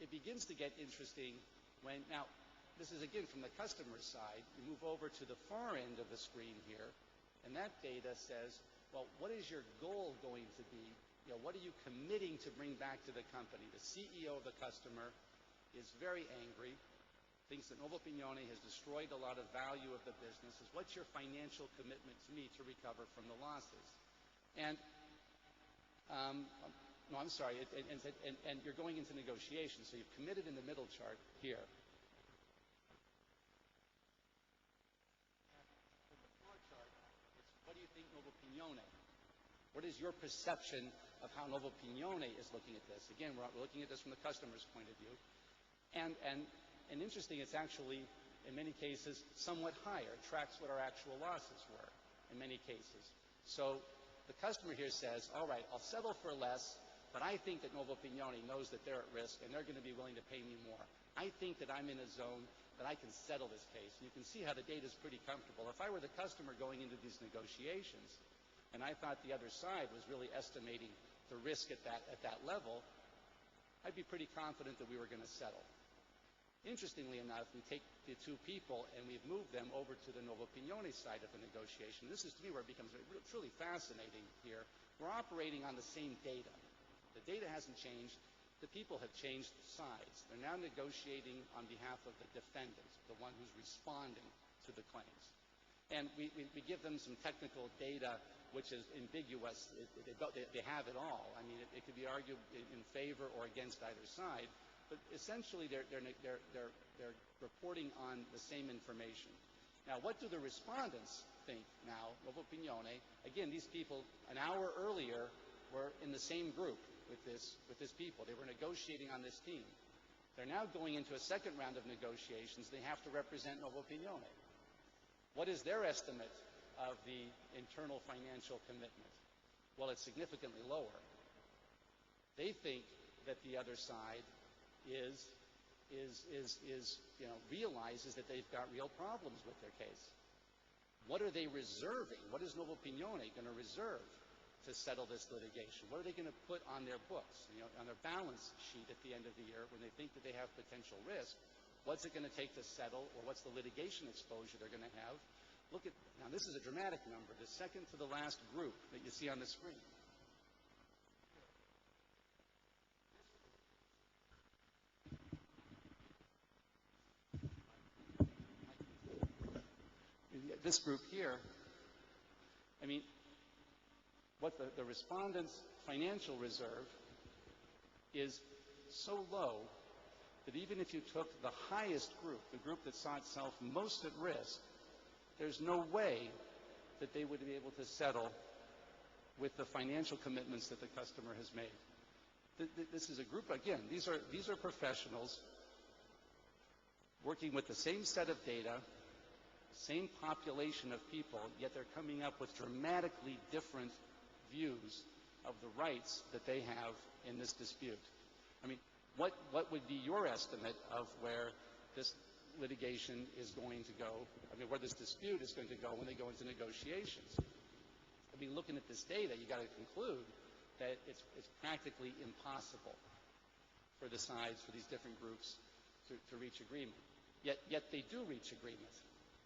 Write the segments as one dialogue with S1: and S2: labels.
S1: it begins to get interesting when, now, this is again from the customer side. You move over to the far end of the screen here, and that data says, well, what is your goal going to be? You know, what are you committing to bring back to the company? The CEO of the customer is very angry, thinks that Nuovo Pignone has destroyed a lot of value of the business. Is what's your financial commitment to me to recover from the losses? And no, I'm sorry, and you're going into negotiations, so you've committed in the middle chart here. What do you think Nuovo Pignone? What is your perception of how Nuovo Pignone is looking at this? Again, we're looking at this from the customer's point of view. And interesting, it's actually, in many cases, somewhat higher. It tracks what our actual losses were, in many cases. So the customer here says, all right, I'll settle for less, but I think that Nuovo Pignone knows that they're at risk and they're going to be willing to pay me more. I think that I'm in a zone that I can settle this case. And you can see how the data is pretty comfortable. If I were the customer going into these negotiations, and I thought the other side was really estimating the risk at that level, I'd be pretty confident that we were going to settle. Interestingly enough, we take the two people and we've moved them over to the Nuovo Pignone side of the negotiation. This is, to me, where it becomes truly fascinating here. We're operating on the same data. The data hasn't changed. The people have changed sides. They're now negotiating on behalf of the defendant, the one who's responding to the claims. And we give them some technical data which is ambiguous. They have it all. I mean, it could be argued in favor or against either side, but essentially they're reporting on the same information. Now, what do the respondents think now? Nuovo Pignone, again, these people an hour earlier were in the same group with this people. They were negotiating on this team. They're now going into a second round of negotiations. They have to represent Nuovo Pignone. What is their estimate of the internal financial commitment? Well, it's significantly lower. They think that the other side realizes that they've got real problems with their case. What are they reserving? What is Nuovo Pignone going to reserve to settle this litigation? What are they going to put on their books, on their balance sheet at the end of the year when they think that they have potential risk? What's it going to take to settle, or what's the litigation exposure they're going to have? Look at, now this is a dramatic number, the second to the last group that you see on the screen. This group here, I mean, what the respondent's financial reserve is so low that even if you took the highest group, the group that saw itself most at risk, there's no way that they would be able to settle with the financial commitments that the customer has made. This is a group, again, these are professionals working with the same set of data, same population of people, yet they're coming up with dramatically different views of the rights that they have in this dispute. I mean, what would be your estimate of where this litigation is going to go? I mean, where this dispute is going to go when they go into negotiations? I mean, looking at this data, you got to conclude that it's practically impossible for the sides, for these different groups, to reach agreement. Yet they do reach agreement.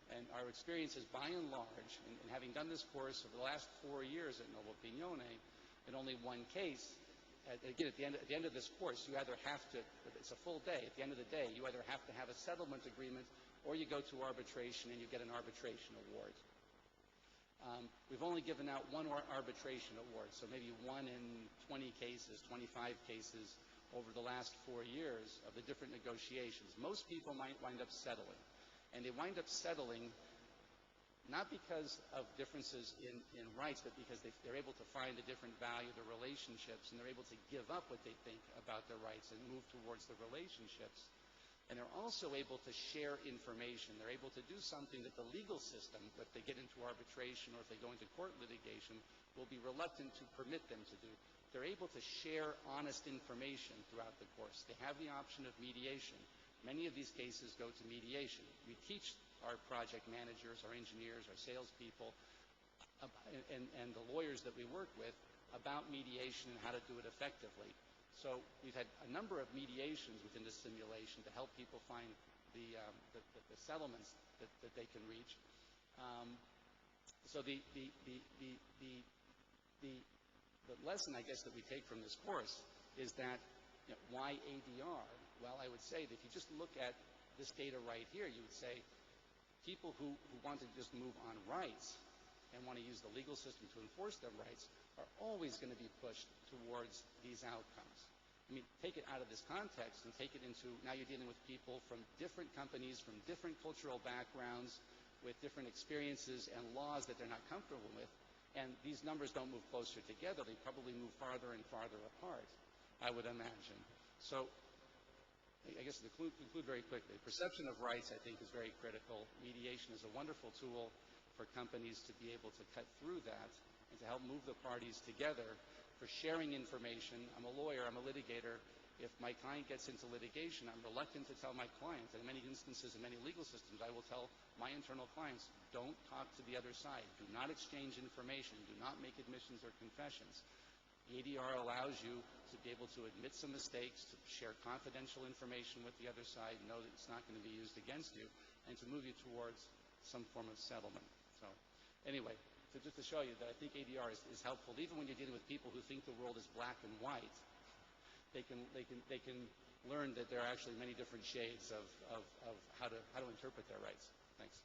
S1: And our experience is, by and large, and having done this course over the last 4 years at Nuovo Pignone, in only one case, again, at the end of this course, you either have to, it's a full day, at the end of the day, you either have to have a settlement agreement or you go to arbitration and you get an arbitration award. We've only given out one arbitration award, so maybe 1 in 20 cases, 25 cases over the last 4 years of the different negotiations. Most people might wind up settling. And they wind up settling not because of differences in rights, but because they're able to find a different value of the relationships, and they're able to give up what they think about their rights and move towards the relationships. And they're also able to share information. They're able to do something that the legal system, if they get into arbitration or if they go into court litigation, will be reluctant to permit them to do. They're able to share honest information throughout the course. They have the option of mediation. Many of these cases go to mediation. We teach our project managers, our engineers, our salespeople, and the lawyers that we work with about mediation and how to do it effectively. So So we've had a number of mediations within the simulation to help people find the settlements that they can reach. So the lesson, I guess, that we take from this course is that, why ADR? Well, I would say that if you just look at this data right here, you would say people who want to just move on rights and want to use the legal system to enforce their rights are always going to be pushed towards these outcomes. I mean, take it out of this context and take it into, now you're dealing with people from different companies, from different cultural backgrounds, with different experiences and laws that they're not comfortable with, and these numbers don't move closer together. They probably move farther and farther apart, I would imagine. So I guess to conclude very quickly, perception of rights, I think, is very critical. Mediation is a wonderful tool for companies to be able to cut through that and to help move the parties together for sharing information. I'm a lawyer, I'm a litigator. If my client gets into litigation, I'm reluctant to tell my client. In many instances, in many legal systems, I will tell my internal clients, don't talk to the other side. Do not exchange information. Do not make admissions or confessions. The ADR allows you to be able to admit some mistakes, to share confidential information with the other side, know that it's not going to be used against you, and to move you towards some form of settlement. So anyway, just to show you that I think ADR is helpful, even when you're dealing with people who think the world is black and white. They can learn that there are actually many different shades of how to interpret their rights. Thanks.